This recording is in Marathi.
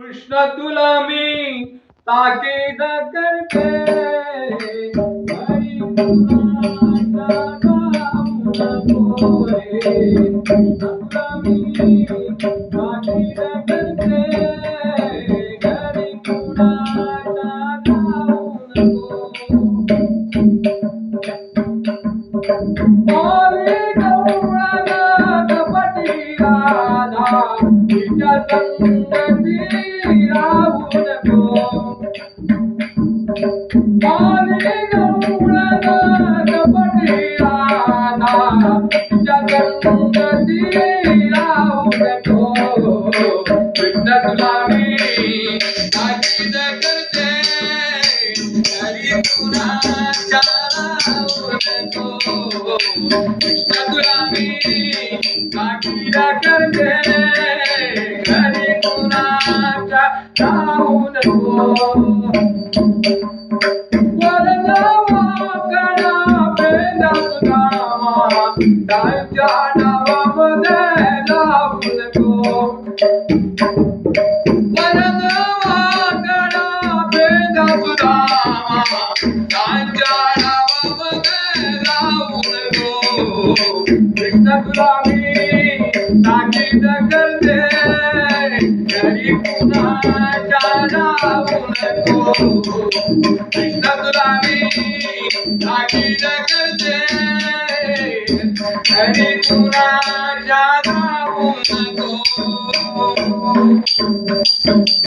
कृष्ण तुला मी ताकीद करते, हरी कुणाचा जाऊ नको रे. कृष्ण तुला मी ताकीद करते, हरी कुणाचा जाऊ नको. ओरी गवळण कपटी राधा, तिच्या संगती राहू नको. ओरी गवळण कपटी राधा, तिच्या संगती राहू नको. कृष्ण तुला मी ताकीद करते, हरी कुणाच्या राहू नको. कृष्ण तुला मी ताकीद करते, हरी कुणाच्या राहू नको. वरनावाकडा भेद सुदामा, त्यांच्या नावामध्ये लावू नको. वरनावाकडा भेद सुदामा, त्यांच्या नावामध्ये लावू नको. कृष्ण तुला मी ताकीद करते, हरी कुणाच्या राहू नको. कृष्ण तुला मी ताकीद करते, हरी कुणाच्या राहू नको.